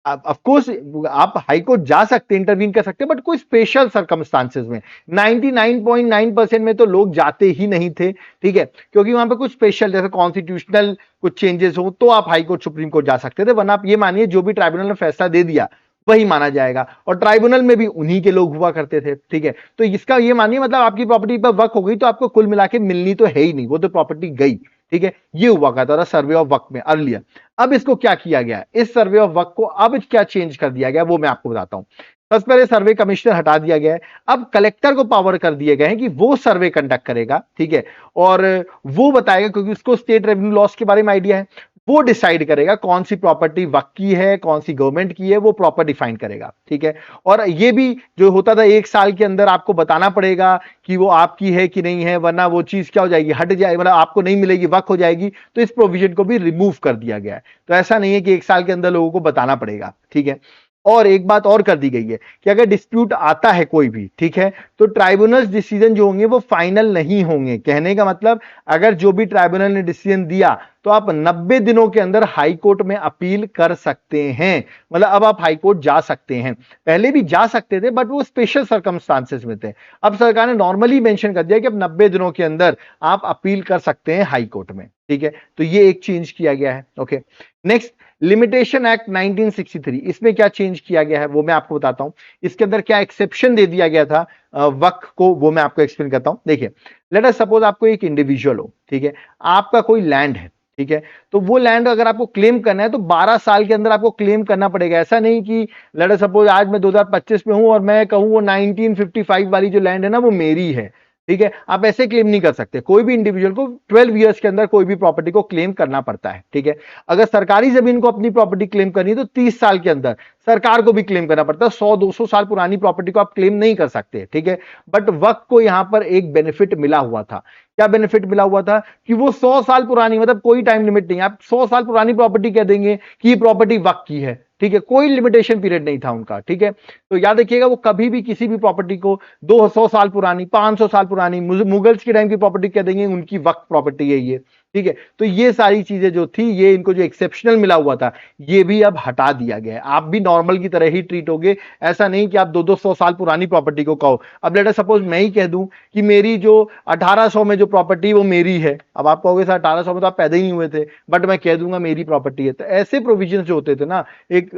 ऑफ कोर्स आप हाई कोर्ट जा सकते, इंटरवीन कर सकते, बट कोई स्पेशल सर्कमस्टांसेस में 99.9% में तो लोग जाते ही नहीं थे, ठीक है। क्योंकि वहां पे कुछ स्पेशल, जैसे कॉन्स्टिट्यूशनल कुछ चेंजेस हो तो आप हाई कोर्ट सुप्रीम कोर्ट जा सकते थे, वरना आप ये मानिए जो भी ट्राइब्यूनल ने फैसला दे दिया वही माना जाएगा, और ट्राइब्यूनल में भी उन्हीं के लोग हुआ करते थे, ठीक है। तो इसका ये मानिए, मतलब आपकी प्रॉपर्टी पर वक्फ हो गई तो आपको कुल मिला के मिलनी तो है ही नहीं, वो तो प्रॉपर्टी गई, ठीक है। ये हुआ करता था सर्वे ऑफ वक्फ में अर्लियर। अब इसको क्या किया गया, इस सर्वे ऑफ वक्फ को अब क्या चेंज कर दिया गया वो मैं आपको बताता हूं। सबसे पहले सर्वे कमिश्नर हटा दिया गया है, अब कलेक्टर को पावर कर दिए गए हैं कि वो सर्वे कंडक्ट करेगा, ठीक है। और वो बताएगा, क्योंकि उसको स्टेट रेवेन्यू लॉस के बारे में आइडिया है, वो डिसाइड करेगा कौन सी प्रॉपर्टी वक्फ की है, कौन सी गवर्नमेंट की है, वो प्रॉपर डिफाइन करेगा, ठीक है। और ये भी जो होता था 1 साल के अंदर आपको बताना पड़ेगा कि वो आपकी है कि नहीं है, वरना वो चीज क्या हो जाएगी, हट जाएगी, मतलब आपको नहीं मिलेगी, वक्फ हो जाएगी। तो इस प्रोविजन को भी रिमूव कर दिया गया है। तो ऐसा नहीं है कि 1 साल के अंदर लोगों को बताना पड़ेगा, ठीक है। और एक बात और कर दी गई है कि अगर डिस्प्यूट आता है कोई भी, ठीक है, तो ट्राइब्यूनल डिसीजन जो होंगे वो फाइनल नहीं होंगे। कहने का मतलब, अगर जो भी ट्राइब्यूनल ने डिसीजन दिया तो आप 90 दिनों के अंदर हाई कोर्ट में अपील कर सकते हैं। मतलब अब आप हाई कोर्ट जा सकते हैं, पहले भी जा सकते थे बट वो स्पेशल सर्कमस्टांसेस में थे। अब सरकार ने नॉर्मली मेंशन कर दिया कि अब 90 दिनों के अंदर आप अपील कर सकते हैं हाई कोर्ट में, ठीक है। तो ये एक चेंज किया गया है। ओके, नेक्स्ट, लिमिटेशन एक्ट 1963, इसमें क्या चेंज किया गया है वो मैं आपको बताता हूं। इसके अंदर क्या एक्सेप्शन दे दिया गया था वक्फ को, वो मैं आपको एक्सप्लेन करता हूं। देखिए, लेट अस सपोज आपको एक इंडिविजुअल हो, ठीक है, आपका कोई लैंड है, ठीक है, तो वो लैंड अगर आपको क्लेम करना है तो 12 साल के अंदर आपको क्लेम करना पड़ेगा। ऐसा नहीं कि लेट अस सपोज आज मैं 2025 में हूं और मैं कहूं वो 1955 वाली जो लैंड है ना वो मेरी है, ठीक है, आप ऐसे क्लेम नहीं कर सकते। कोई भी इंडिविजुअल को 12 ईयर्स के अंदर कोई भी प्रॉपर्टी को क्लेम करना पड़ता है। ठीक है, अगर सरकारी जमीन को अपनी प्रॉपर्टी क्लेम करनी है तो 30 साल के अंदर सरकार को भी क्लेम करना पड़ता है। 100-200 साल पुरानी प्रॉपर्टी को आप क्लेम नहीं कर सकते। ठीक है, बट वक्फ को यहां पर एक बेनिफिट मिला हुआ था। क्या बेनिफिट मिला हुआ था कि वो 100 साल पुरानी, मतलब कोई टाइम लिमिट नहीं, आप 100 साल पुरानी प्रॉपर्टी कह देंगे कि ये प्रॉपर्टी वक्फ की है। ठीक है, कोई लिमिटेशन पीरियड नहीं था उनका। ठीक है, तो याद रखिएगा वो कभी भी किसी भी प्रॉपर्टी को 200 साल पुरानी, 500 साल पुरानी, मुगल्स के टाइम की प्रॉपर्टी कह देंगे उनकी वक्फ प्रॉपर्टी है ये। ठीक है, तो ये सारी चीजें जो थी, ये इनको जो एक्सेप्शनल मिला हुआ था, ये भी अब हटा दिया गया है। आप भी नॉर्मल की तरह ही ट्रीट होगे। ऐसा नहीं कि आप 200 साल पुरानी प्रॉपर्टी को कहो। अब लेट अस सपोज मैं ही कह दूं कि मेरी जो 1800 में जो प्रॉपर्टी वो मेरी है। अब आप कहोगे सर 1800 में तो आप पैदा ही नहीं हुए थे, बट मैं कह दूंगा मेरी प्रॉपर्टी है। तो ऐसे प्रोविजन जो होते थे ना, एक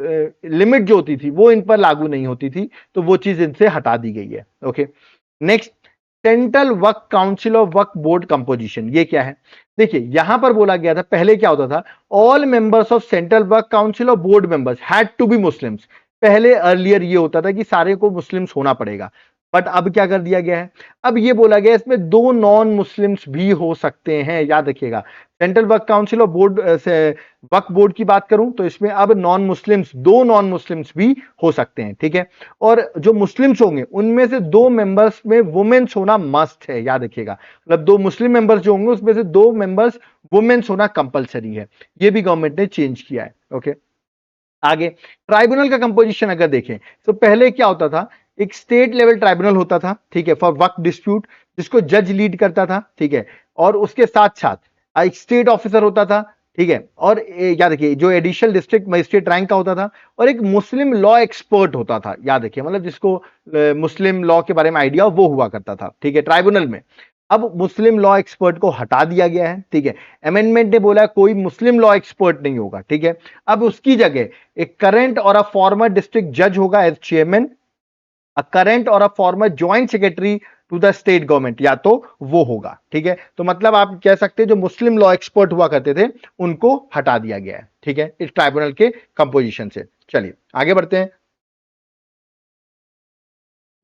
लिमिट जो होती थी वो इन पर लागू नहीं होती थी, तो वो चीज इनसे हटा दी गई है। Okay, next, central Waqf council of Waqf board composition. ये क्या है? देखिए यहां पर बोला गया था, पहले क्या होता था, all members of central Waqf council of board members had to be Muslims. पहले अर्लियर ये होता था कि सारे को मुस्लिम्स होना पड़ेगा, बट अब क्या कर दिया गया है, अब ये बोला गया इसमें 2 नॉन मुस्लिम्स भी हो सकते हैं। याद रखिएगा, central Waqf council of board से वक्फ बोर्ड की बात करूं तो इसमें अब नॉन मुस्लिम्स, 2 नॉन मुस्लिम्स भी हो सकते हैं। ठीक है, और जो मुस्लिम्स होंगे उनमें से 2 मेंबर्स में वुमेन्स होना मस्ट है। याद रखिएगा, मतलब 2 मुस्लिम मेंबर्स जो होंगे उसमें से 2 मेंबर्स वुमेन्स होना कंपलसरी है। ये भी गवर्नमेंट ने चेंज किया है। ओके, आगे ट्राइब्यूनल का कंपोजिशन अगर देखें तो पहले क्या होता था, एक स्टेट लेवल ट्राइब्यूनल होता था। ठीक है, फॉर वक्फ डिस्प्यूट, जिसको जज लीड करता था। ठीक है, और उसके साथ साथ एक स्टेट ऑफिसर होता था। ठीक है, और याद रखिए जो एडिशनल डिस्ट्रिक्ट मजिस्ट्रेट रैंक का होता था, और एक मुस्लिम लॉ एक्सपर्ट होता था। याद रखिए, मतलब जिसको मुस्लिम लॉ के बारे में आइडिया वो हुआ करता था। ठीक है, ट्राइब्यूनल में अब मुस्लिम लॉ एक्सपर्ट को हटा दिया गया है। ठीक है, अमेंडमेंट ने बोला कोई मुस्लिम लॉ एक्सपर्ट नहीं होगा। ठीक है, अब उसकी जगह एक करंट और अ फॉर्मर डिस्ट्रिक्ट जज होगा एज चेयरमैन, अ करंट और a former joint secretary to the state government, या तो वो होगा। ठीक है, तो मतलब आप कह सकते हैं जो मुस्लिम लॉ एक्सपर्ट हुआ करते थे उनको हटा दिया गया है। ठीक है, इस ट्राइब्यूनल के कंपोजिशन से। चलिए आगे बढ़ते हैं।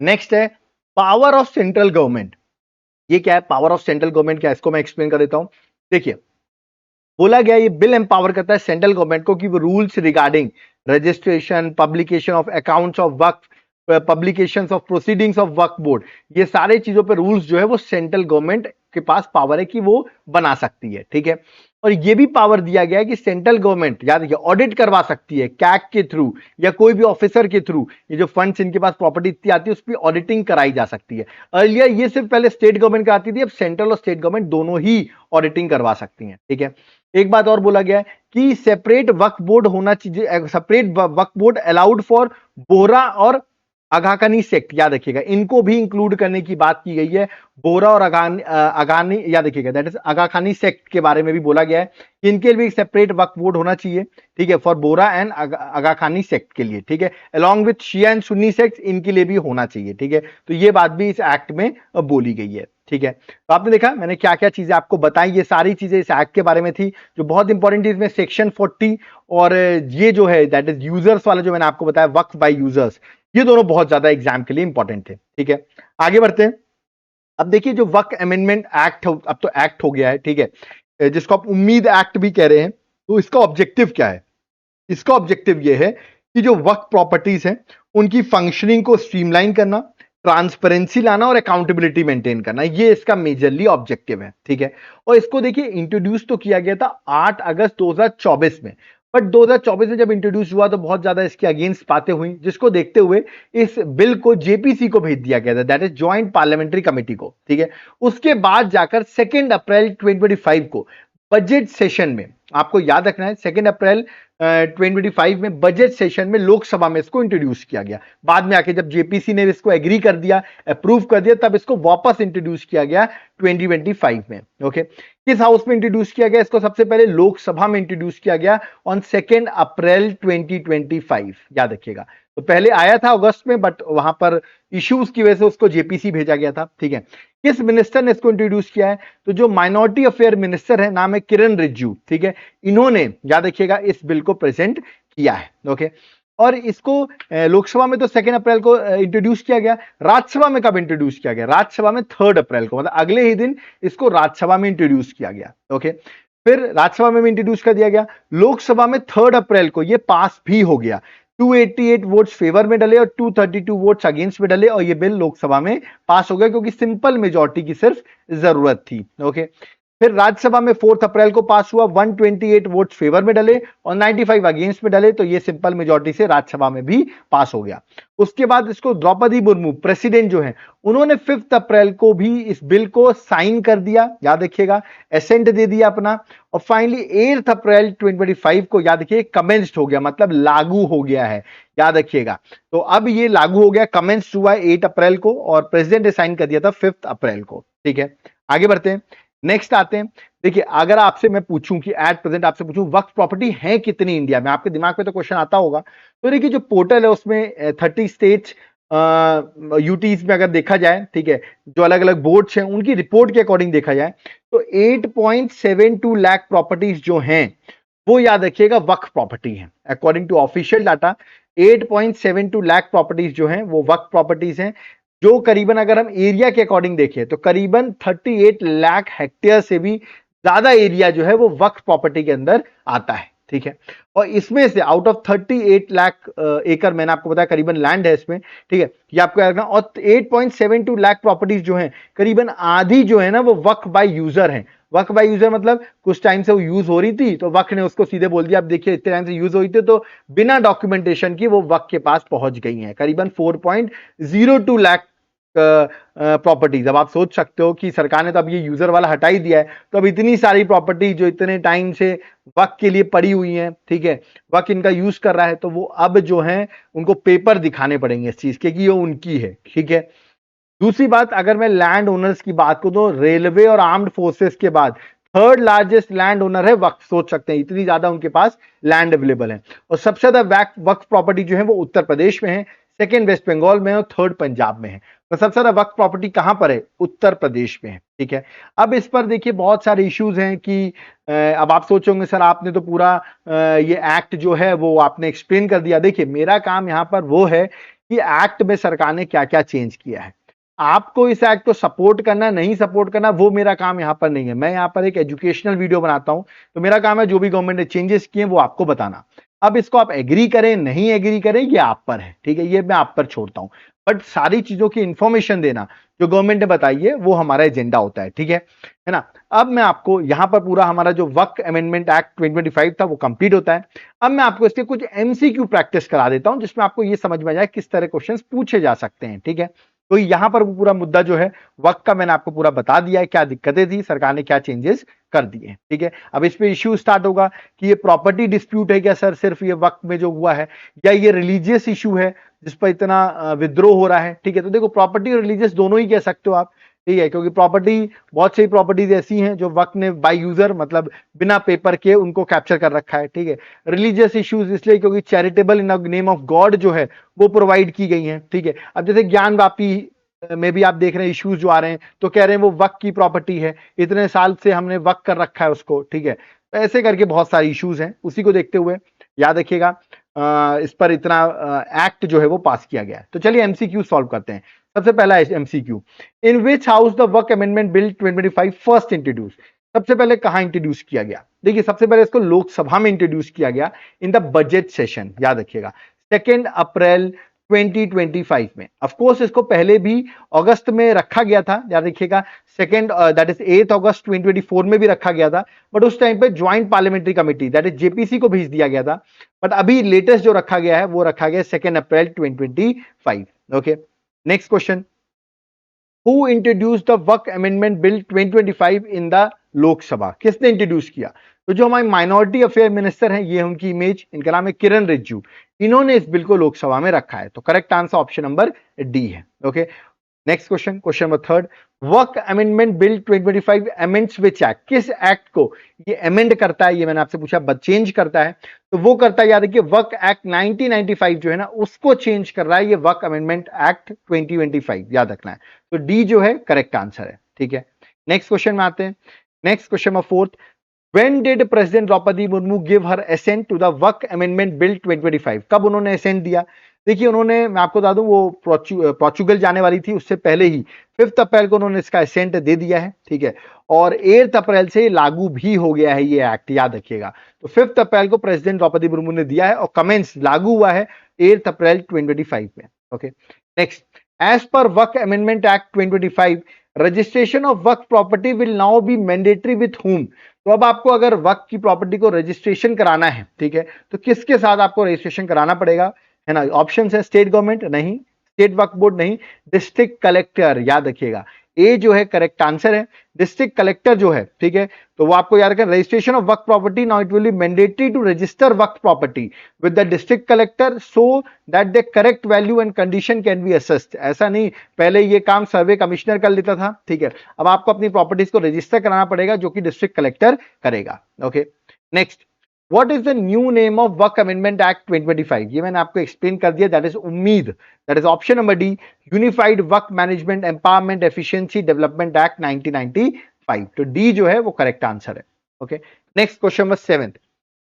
नेक्स्ट है पावर ऑफ सेंट्रल गवर्नमेंट। ये क्या है पावर ऑफ सेंट्रल गवर्नमेंट, क्या इसको मैं एक्सप्लेन कर देता हूं। देखिए बोला गया ये बिल एम्पावर करता है सेंट्रल गवर्नमेंट को कि वो rules regarding registration, publication of accounts of Waqf, publication of proceedings of Waqf board, ये सारे चीजों पे रूल्स जो है वो सेंट्रल गवर्नमेंट के पास पावर है कि वो बना सकती है। ठीक है, और ये भी पावर दिया गया है कि सेंट्रल गवर्नमेंट, याद रखिए, ऑडिट करवा सकती है कैग के थ्रू या कोई भी ऑफिसर के थ्रू। ये जो फंड्स इनके पास प्रॉपर्टी इतनी आती है उस पर ऑडिटिंग कराई जा सकती है। अर्लियर ये सिर्फ पहले स्टेट गवर्नमेंट कराती थी, अब सेंट्रल और स्टेट गवर्नमेंट दोनों ही ऑडिटिंग करवा सकती हैं। ठीक है, एक बात और बोला गया है कि सेपरेट वक्फ बोर्ड होना चाहिए, separate Waqf board allowed for Bohra और अगाखानी सेक्ट। याद रखिएगा, इनको भी इंक्लूड करने की बात की गई है। बोहरा और अगानी, याद रखिएगा, दैट इज अगाखानी सेक्ट के बारे में भी बोला गया है कि इनके लिए भी एक सेपरेट वक्फ बोर्ड होना चाहिए। ठीक है, for Bohra and Agakhani sect के लिए। ठीक है, along with Shia and Sunni sect इनके लिए भी होना चाहिए। ठीक है, तो ये बात भी इस एक्ट में बोली गई है। ठीक है, तो आपने देखा मैंने क्या क्या चीजें आपको बताई, ये सारी चीजें इस एक्ट के बारे में थी जो बहुत इंपॉर्टेंट थी। इसमें सेक्शन 40 और ये जो है दैट इज यूजर्स वाला जो मैंने आपको बताया, वक्फ बाय यूजर्स, ये दोनों बहुत ज्यादा एग्जाम के लिए इंपॉर्टेंट थे। ठीक है, आगे बढ़ते हैं। अब देखिए जो वक्फ अमेंडमेंट एक्ट, अब तो एक्ट हो गया है। ठीक है, जिसको आप उम्मीद एक्ट भी कह रहे हैं, तो इसका ऑब्जेक्टिव क्या है? इसका ऑब्जेक्टिव यह है कि जो वक्फ प्रॉपर्टीज हैं उनकी फंक्शनिंग को स्ट्रीमलाइन करना, ट्रांसपेरेंसी लाना और अकाउंटेबिलिटी मेंटेन करना, ये इसका मेजरली ऑब्जेक्टिव है। ठीक है, और इसको देखिए इंट्रोड्यूस तो किया गया था 8 अगस्त 2024 में, बट 2024 में जब इंट्रोड्यूस हुआ तो बहुत ज्यादा इसके अगेंस्ट बातें हुई, जिसको देखते हुए इस बिल को जेपीसी को भेज दिया गया था, that is joint parliamentary committee को। ठीक है, उसके बाद जाकर 2 अप्रैल 2025 को बजट सेशन में, आपको याद रखना है 2 अप्रैल 2025 में बजट सेशन में लोकसभा में इसको इंट्रोड्यूस किया गया। बाद में आके जब जेपीसी ने इसको एग्री कर दिया, अप्रूव कर दिया, तब इसको वापस इंट्रोड्यूस किया गया 2025 में। ओके, किस हाउस में इंट्रोड्यूस किया गया? इसको सबसे पहले लोकसभा में इंट्रोड्यूस किया गया ऑन 2 अप्रैल 2025, याद रखिएगा। तो पहले आया था अगस्त में, बट वहां पर इश्यूज की वजह से उसको जेपीसी भेजा गया था। ठीक है, किस मिनिस्टर ने इसको इंट्रोड्यूस किया है? तो जो माइनॉरिटी अफेयर मिनिस्टर है, नाम है किरण रिजिजू। ठीक है, इन्होंने, याद रखिएगा, इस बिल को प्रेजेंट किया है। ओके, और इसको लोकसभा में तो 2 अप्रैल को इंट्रोड्यूस किया गया, राज्यसभा में कब इंट्रोड्यूस किया गया? राज्यसभा में 3 अप्रैल को, मतलब अगले ही दिन इसको राज्यसभा में इंट्रोड्यूस किया गया। ओके, फिर राज्यसभा में भी इंट्रोड्यूस कर दिया गया, लोकसभा में 3 अप्रैल को ये पास भी हो गया। 288 वोट्स फेवर में डले और 232 वोट्स अगेंस्ट में डले और ये बिल लोकसभा में पास हो गया क्योंकि सिंपल मेजॉरिटी की सिर्फ जरूरत थी। ओके, फिर राज्यसभा में 4 अप्रैल को पास हुआ, 128 वोट्स फेवर में डले और 95 अगेंस्ट में डले, तो ये सिंपल मेजॉरिटी से राज्यसभा में भी पास हो गया। उसके बाद इसको द्रौपदी मुर्मू प्रेसिडेंट जो है, उन्होंने 5 अप्रैल को भी इस बिल को साइन कर दिया, याद रखिएगा, एसेंट दे दिया अपना, और फाइनली 8 अप्रैल 2025 को याद रखिए कमेंस्ड हो गया, मतलब लागू हो गया है, याद रखिएगा। तो अब ये लागू हो गया, कमेंस्ड हुआ 8 अप्रैल को और प्रेसिडेंट ने साइन कर दिया था 5 अप्रैल को। ठीक है, आगे बढ़ते हैं, नेक्स्ट आते हैं। देखिए, अगर आपसे मैं पूछूं कि एट प्रेजेंट आपसे पूछूं वक्फ प्रॉपर्टी है कितनी इंडिया में, आपके दिमाग में तो क्वेश्चन आता होगा। तो देखिए, जो पोर्टल है उसमें 30 स्टेट्स यूटीज में अगर देखा जाए, ठीक है, जो अलग अलग बोर्ड्स हैं उनकी रिपोर्ट के अकॉर्डिंग देखा जाए तो 8.72 लाख प्रॉपर्टीज जो हैं वो याद रखिएगा वक्फ प्रॉपर्टी है। According to official data 8.72 lakh properties जो हैं वो वक्फ प्रॉपर्टीज हैं, जो करीबन अगर हम एरिया के अकॉर्डिंग देखें तो करीबन 38 लाख हेक्टेयर से भी ज्यादा एरिया जो है वो वक्फ प्रॉपर्टी के अंदर आता है। ठीक है, और इसमें से आउट ऑफ 38 लाख एकड़, मैंने आपको बताया करीबन लैंड है इसमें, ठीक है, ये आपको याद रखना। और 8.72 लाख प्रॉपर्टीज जो हैं करीबन आधी जो है ना वो वक्फ बाय यूजर हैं। वक्फ बाय यूजर मतलब कुछ टाइम से वो यूज हो रही थी तो वक्फ ने उसको सीधे बोल दिया, अब देखिए इतने टाइम से यूज हो रही थी तो बिना डॉक्यूमेंटेशन की वो वक्फ के पास पहुंच गई हैं, करीबन 4.02 लाख प्रॉपर्टीज। अब आप सोच सकते हो कि सरकार ने तो अब ये यूजर वाला हटा ही दिया है, तो अब इतनी सारी प्रॉपर्टी जो इतने टाइम से वक्त के लिए पड़ी हुई हैं, ठीक है, वक्त इनका यूज कर रहा है, तो वो अब जो है उनको पेपर दिखाने पड़ेंगे इस चीज के कि ये उनकी है। ठीक है, दूसरी बात, अगर मैं लैंड ओनर्स की बात करूं तो रेलवे और आर्म्ड फोर्सेस के बाद 3rd लार्जेस्ट लैंड ओनर है वक्फ। सोच सकते हैं इतनी ज्यादा उनके पास लैंड अवेलेबल है। और सबसे ज्यादा वक्फ प्रॉपर्टी जो है वो उत्तर प्रदेश में है, 2nd वेस्ट बंगाल में है और 3rd पंजाब में है। तो सबसे ज्यादा वक्फ प्रॉपर्टी कहां पर है? उत्तर प्रदेश में है। ठीक है, अब इस पर देखिए बहुत सारे इश्यूज हैं कि अब आप सोचोगे सर आपने तो पूरा ये एक्ट जो है वो आपने एक्सप्लेन कर दिया। देखिए, मेरा काम यहां पर वो है कि एक्ट में सरकार ने क्या क्या चेंज किया है। आपको इस एक्ट को सपोर्ट करना नहीं सपोर्ट करना वो मेरा काम यहां पर नहीं है। मैं यहां पर एक एजुकेशनल वीडियो बनाता हूं, तो मेरा काम है जो भी गवर्नमेंट ने चेंजेस किए वो आपको बताना। अब इसको आप एग्री करें नहीं एग्री करें ये आप पर है, ठीक है, ये मैं आप पर छोड़ता हूं। बट सारी चीजों की इंफॉर्मेशन देना जो गवर्नमेंट ने बताई है वो हमारा एजेंडा होता है। ठीक है ना। अब मैं आपको यहां पर पूरा हमारा जो वक्फ अमेंडमेंट एक्ट 2025 था वो कंप्लीट होता है। अब मैं आपको इसके कुछ एमसीक्यू प्रैक्टिस करा देता हूं जिसमें आपको ये समझ में आ जाए किस तरह क्वेश्चंस पूछे जा सकते हैं। ठीक है, तो यहां पर पूरा मुद्दा जो है वक्त का मैंने आपको पूरा बता दिया है, क्या दिक्कतें थी, सरकार ने क्या चेंजेस कर दिए। ठीक है, अब इस पे इश्यू स्टार्ट होगा कि ये प्रॉपर्टी डिस्प्यूट है क्या सर सिर्फ ये वक्त में जो हुआ है, या ये रिलीजियस इशू है जिस पर इतना विद्रोह हो रहा है। ठीक है, तो देखो प्रॉपर्टी और रिलीजियस दोनों ही कह सकते हो आप, ठीक है, क्योंकि प्रॉपर्टी बहुत सी प्रॉपर्टीज ऐसी हैं जो वक्त ने बाय यूजर मतलब बिना पेपर के उनको कैप्चर कर रखा है। ठीक है, रिलीजियस इश्यूज इसलिए क्योंकि charitable in name of God जो है वो प्रोवाइड की गई हैं। ठीक है, अब जैसे ज्ञानवापी में भी आप देख रहे हैं इश्यूज जो आ रहे हैं तो कह रहे हैं वो वक्त की प्रॉपर्टी है, इतने साल से हमने वक्त कर रखा है उसको। ठीक है, तो ऐसे करके बहुत सारे इश्यूज हैं, उसी को देखते हुए याद रखिएगा इस पर इतना एक्ट जो है वो पास किया गया है। तो चलिए एमसीक्यू सॉल्व करते हैं। सबसे पहला MCQ, in which house the Waqf amendment bill 2025 first introduce. सबसे पहले कहां इंट्रोड्यूस किया गया? देखिए, सबसे पहले इसको लोकसभा में इंट्रोड्यूस किया गया इन द बजट सेशन, याद रखिएगा 2 अप्रैल 2025 में। ऑफ कोर्स इसको पहले भी अगस्त में रखा गया था, याद रखिएगा, सेकंड दैट इज 8 अगस्त 2024 में भी रखा गया था, बट उस टाइम पे joint parliamentary committee that is JPC को भेज दिया गया था। बट अभी लेटेस्ट जो रखा गया है वो रखा गया 2 अप्रैल 2025। Okay, next question, who introduce the Waqf amendment bill 2025 in the Lok Sabha? किसने इंट्रोड्यूस किया? तो जो हमारे माइनॉरिटी अफेयर मिनिस्टर हैं, ये उनकी इमेज, इनका नाम है किरण रिजिजू, इन्होंने इस बिल को लोकसभा में रखा है। तो correct answer option number D है। Okay, next question, question number 3, Waqf amendment bill 2025 amends which act? किस एक्ट को ये अमेंड करता है? ये मैंने आपसे पूछा, चेंज करता है, तो वो करता है, याद रखिए, वक्फ एक्ट 1995 जो है ना उसको चेंज कर रहा है ये वक्फ अमेंडमेंट एक्ट 2025, याद रखना है। तो डी जो है करेक्ट आंसर है। ठीक है, नेक्स्ट क्वेश्चन में आते हैं। Next question number 4, When did President Draupadi Murmu give her assent to the वर्क अमेंडमेंट बिल 2025? कब उन्होंने assent दिया? देखिए उन्होंने, मैं आपको बता दूं, वो पोर्चुगल जाने वाली थी, उससे पहले ही 5 अप्रैल को उन्होंने इसका असेंट दे दिया है, ठीक है, और 8 अप्रैल से लागू भी हो गया है ये एक्ट, याद रखिएगा। तो 5 अप्रैल को प्रेसिडेंट द्रौपदी मुर्मू ने दिया है और कमेंस लागू हुआ है 8 अप्रैल 2025 में। ओके, नेक्स्ट, एज पर वर्क अमेंडमेंट एक्ट 2025 रजिस्ट्रेशन ऑफ वर्क property will now be mandatory with whom. तो अब आपको अगर वर्क की प्रॉपर्टी को रजिस्ट्रेशन कराना है, ठीक है, तो किसके साथ आपको रजिस्ट्रेशन कराना पड़ेगा, है ना? ऑप्शन है स्टेट गवर्नमेंट नहीं, स्टेट वक्फ बोर्ड नहीं, डिस्ट्रिक्ट कलेक्टर, याद रखिएगा। ए जो है करेक्ट आंसर है, डिस्ट्रिक्ट कलेक्टर जो है, ठीक है, तो वो आपको याद रखना, रजिस्ट्रेशन ऑफ वर्क property now it will be mandatory to register work property with the district collector so that the correct value and condition can be assessed. ऐसा नहीं पहले ये काम सर्वे कमिश्नर कर लेता था, ठीक है, अब आपको अपनी प्रॉपर्टीज को रजिस्टर कराना पड़ेगा जो कि डिस्ट्रिक्ट कलेक्टर करेगा। Okay, next, What is the new name of Work Amendment Act 2025? ये मैंने आपको एक्सप्लेन कर दिया, दैट इज उम्मीद, that is option number D, unified work management empowerment efficiency development act 1995। तो डी जो है वो करेक्ट आंसर है। Okay, next question number 7,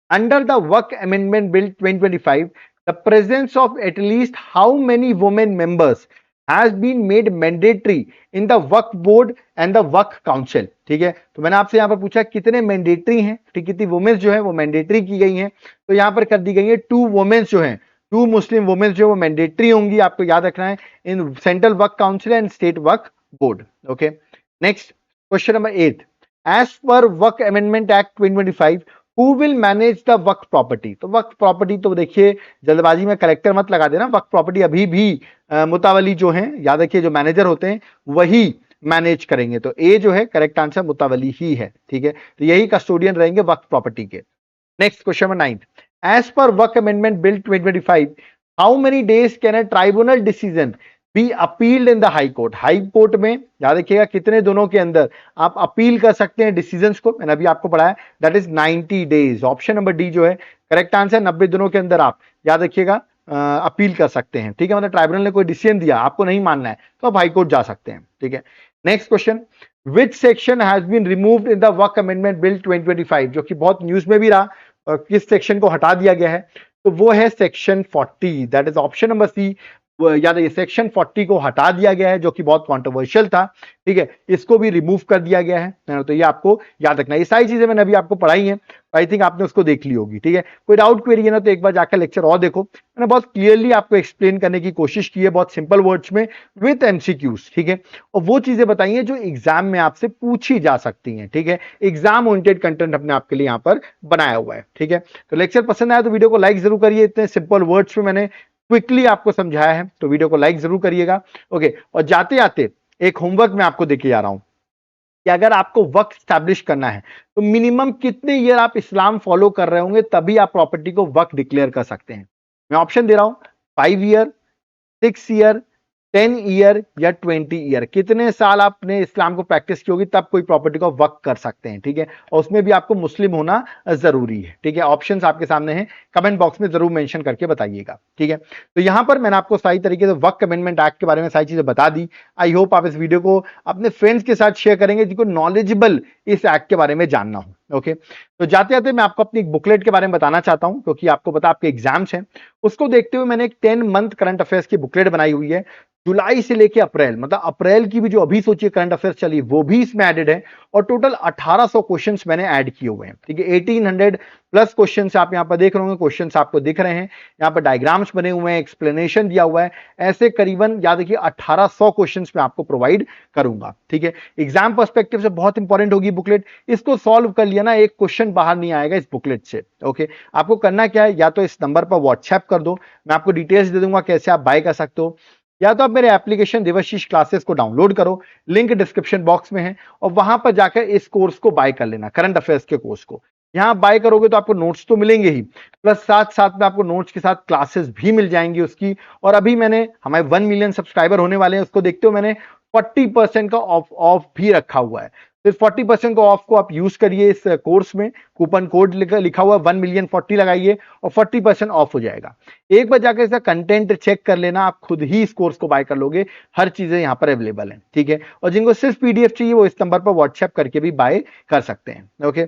under the वर्क amendment bill 2025 the presence of at least how many women members has been made mandatory in the work board and the work council। ठीक है, तो मैंने आपसे यहां पर पूछा कितने मैंडेटरी हैं, ठीक, कितनी वुमेन्स जो है वो मैंडेटरी की गई हैं, तो यहां पर कर दी गई है 2 वुमेन्स जो हैं, 2 मुस्लिम वुमेन्स जो वो मैंडेटरी होंगी, आपको याद रखना है, in central work council and state work board. Okay, next question number 8, as per वर्क amendment act 2025 Who will manage the work property? तो वर्क प्रॉपर्टी तो देखिए जल्दबाजी में कलेक्टर मत लगा देना, वर्क प्रॉपर्टी अभी भी मुतावली जो है, याद रखिए, जो मैनेजर होते हैं वही मैनेज करेंगे। तो ए जो है करेक्ट आंसर मुतावली ही है, ठीक है, तो यही कस्टोडियन रहेंगे वर्क प्रॉपर्टी के। Next question number 9, as per वर्क amendment bill 2025 how many days can a tribunal decision be appealed in the high court? High court में याद रखिएगा कितने दिनों के अंदर आप अपील कर सकते हैं डिसीजंस को, मैंने अभी आपको पढ़ाया, that is 90 days. Option number D जो है करेक्ट आंसर, 90 दिनों के अंदर आप, याद रखिएगा, अपील कर सकते हैं, ठीक है, मतलब ट्राइब्यूनल ने कोई डिसीजन दिया, आपको नहीं मानना है तो आप हाई कोर्ट जा सकते हैं, ठीक है। Next question, which section has been removed in the वर्क अमेंडमेंट बिल 2025? जो कि बहुत न्यूज में भी रहा, किस सेक्शन को हटा दिया गया है, तो वो है section 40, that is option number C, याद है, सेक्शन 40 को हटा दिया गया है जो कि बहुत कंट्रोवर्शियल था, ठीक है, इसको भी रिमूव कर दिया गया है, तो ये आपको याद रखना है। ये सारी चीजें मैंने अभी आपको पढ़ाई हैं, आई थिंक आपने उसको देख ली होगी, ठीक है। कोई डाउट क्वेरी है ना तो एक बार जाकर लेक्चर और देखो, मैंने बहुत क्लियरली आपको एक्सप्लेन करने की कोशिश की है, बहुत सिंपल वर्ड्स में विद एमसीक्यूज, ठीक है, और वो चीजें बताई हैं जो एग्जाम में आपसे पूछी जा सकती हैं, ठीक है, एग्जाम ओरिएंटेड कंटेंट अपने आपके लिए यहाँ पर बनाया हुआ है, ठीक है। तो लेक्चर पसंद आया तो वीडियो को लाइक जरूर करिए, इतने सिंपल वर्ड्स में मैंने क्विकली आपको समझाया है, तो वीडियो को लाइक जरूर करिएगा। ओके, और जाते जाते एक होमवर्क मैं आपको देके जा रहा हूं कि अगर आपको वक्त स्टैब्लिश करना है तो मिनिमम कितने ईयर आप इस्लाम फॉलो कर रहे होंगे तभी आप प्रॉपर्टी को वक्त डिक्लेयर कर सकते हैं। मैं ऑप्शन दे रहा हूं, 5 ईयर, 6 ईयर, 10 ईयर या 20 ईयर। कितने साल आपने इस्लाम को प्रैक्टिस की होगी तब कोई प्रॉपर्टी को वक्त कर सकते हैं, ठीक है, और उसमें भी आपको मुस्लिम होना जरूरी है, ठीक है। ऑप्शंस आपके सामने हैं, कमेंट बॉक्स में जरूर मेंशन करके बताइएगा, ठीक है। तो यहां पर मैंने आपको सही तरीके से वक्त अमेंडमेंट एक्ट के बारे में सारी चीजें बता दी। आई होप आप इस वीडियो को अपने फ्रेंड्स के साथ शेयर करेंगे जिनको नॉलेजेबल इस एक्ट के बारे में जानना हो। ओके, तो जाते जाते मैं आपको अपनी एक बुकलेट के बारे में बताना चाहता हूं, क्योंकि आपको पता आपके एग्जाम्स हैं, उसको देखते हुए मैंने एक 10 मंथ करंट अफेयर्स की बुकलेट बनाई हुई है, जुलाई से लेके अप्रैल, मतलब अप्रैल की भी जो अभी सोचिए करंट अफेयर्स चली वो भी इसमें एडेड है, और टोटल 1800 क्वेश्चंस मैंने ऐड किए हुए हैं, ठीक है। 1800 प्लस क्वेश्चंस आप यहां पर देख रहे होंगे, क्वेश्चंस आपको दिख रहे हैं, यहां पर डायग्राम्स बने हुए हैं, एक्सप्लेनेशन दिया हुआ है, ऐसे करीबन याद रखिए 1800 क्वेश्चंस मैं आपको प्रोवाइड करूंगा, ठीक है। एग्जाम पर्सपेक्टिव से बहुत इंपॉर्टेंट होगी बुकलेट, इसको सॉल्व कर लिया ना एक क्वेश्चन बाहर नहीं आएगा इस बुकलेट से। ओके, आपको करना क्या है, या तो इस नंबर पर व्हाट्सएप कर दो, मैं आपको डिटेल्स दे दूंगा कैसे आप बाय कर सकते हो, या तो आप मेरे एप्लीकेशन देवाशीष क्लासेस को डाउनलोड करो, लिंक डिस्क्रिप्शन बॉक्स में है, और वहां पर जाकर इस कोर्स को बाय कर लेना, करंट अफेयर्स के कोर्स को। यहां बाय करोगे तो आपको नोट्स तो मिलेंगे ही, प्लस साथ साथ में आपको नोट्स के साथ क्लासेस भी मिल जाएंगी उसकी। और अभी मैंने, हमारे 1 मिलियन सब्सक्राइबर होने वाले हैं, उसको देखते हो मैंने 40% का ऑफ भी रखा हुआ है, तो 40% को ऑफ को आप यूज करिए इस कोर्स में, कूपन कोड लिखा हुआ 1 मिलियन 40 लगाइए और 40% ऑफ हो जाएगा। एक बार जाकर इसका कंटेंट चेक कर लेना, आप खुद ही इस कोर्स को बाय कर लोगे, हर चीजें यहाँ पर अवेलेबल हैं, ठीक है। और जिनको सिर्फ पीडीएफ चाहिए वो इस नंबर पर व्हाट्सएप करके भी बाय कर सकते हैं। ओके,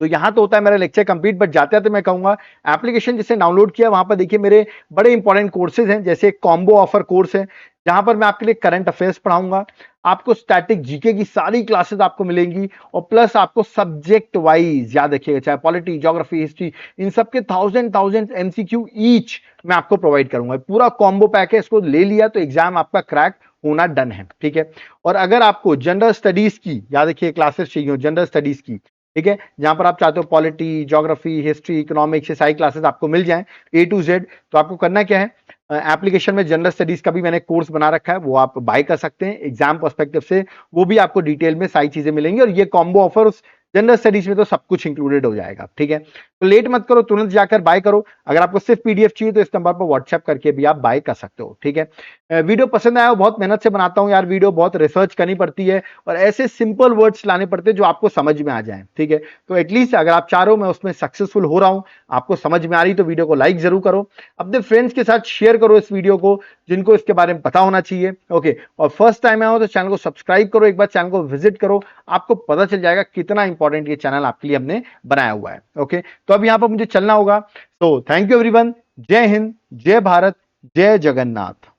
तो यहाँ तो होता है मेरा लेक्चर कंप्लीट, बट जाते जाते मैं कहूंगा एप्लीकेशन जिसे डाउनलोड किया वहां पर देखिए मेरे बड़े इंपॉर्टेंट कोर्सेज हैं, जैसे कॉम्बो ऑफर कोर्स है जहां पर मैं आपके लिए करंट अफेयर्स पढ़ाऊंगा, आपको स्टैटिक जीके की सारी क्लासेस आपको मिलेंगी, और प्लस आपको सब्जेक्ट वाइज याद रखिएगा, चाहे पॉलिटी, ज्योग्राफी, हिस्ट्री, इन सब के थाउजेंड एमसीक्यू ईच मैं आपको प्रोवाइड करूंगा। पूरा कॉम्बो पैक है, इसको ले लिया तो एग्जाम आपका क्रैक होना डन है, ठीक है। और अगर आपको जनरल स्टडीज की याद रखिए क्लासेस चाहिए हो, जनरल स्टडीज की, ठीक है, जहां पर आप चाहते हो पॉलिटी, ज्योग्राफी, हिस्ट्री, इकोनॉमिक्स, ये सारी क्लासेस आपको मिल जाएं ए टू जेड, तो आपको करना क्या है, एप्लीकेशन में जनरल स्टडीज का भी मैंने कोर्स बना रखा है, वो आप बाय कर सकते हैं एग्जाम पर्सपेक्टिव से, वो भी आपको डिटेल में सारी चीजें मिलेंगी, और ये कॉम्बो ऑफर उस जनरल स्टडीज में तो सब कुछ इंक्लूडेड हो जाएगा, ठीक है। तो लेट मत करो, तुरंत जाकर बाय करो। अगर आपको सिर्फ पीडीएफ चाहिए तो इस नंबर पर व्हाट्सएप करके भी आप बाय कर सकते हो, ठीक है। वीडियो पसंद आया हो, बहुत मेहनत से बनाता हूं यार वीडियो, बहुत रिसर्च करनी पड़ती है और ऐसे सिंपल वर्ड्स लाने पड़ते हैं जो आपको समझ में आ जाए, ठीक है। तो एटलीस्ट अगर आप चाह रहे हो मैं उसमें सक्सेसफुल हो रहा हूं, आपको समझ में आ रही तो वीडियो को लाइक जरूर करो, अपने फ्रेंड्स के साथ शेयर करो इस वीडियो को जिनको इसके बारे में पता होना चाहिए, ओके। और फर्स्ट टाइम आया हो तो चैनल को सब्सक्राइब करो, एक बार चैनल को विजिट करो, आपको पता चल जाएगा कितना इंपॉर्टेंट ये चैनल आपके लिए हमने बनाया हुआ है, ओके। तो अब यहां पर मुझे चलना होगा, तो थैंक यू एवरीवन, जय हिंद, जय भारत, जय जगन्नाथ।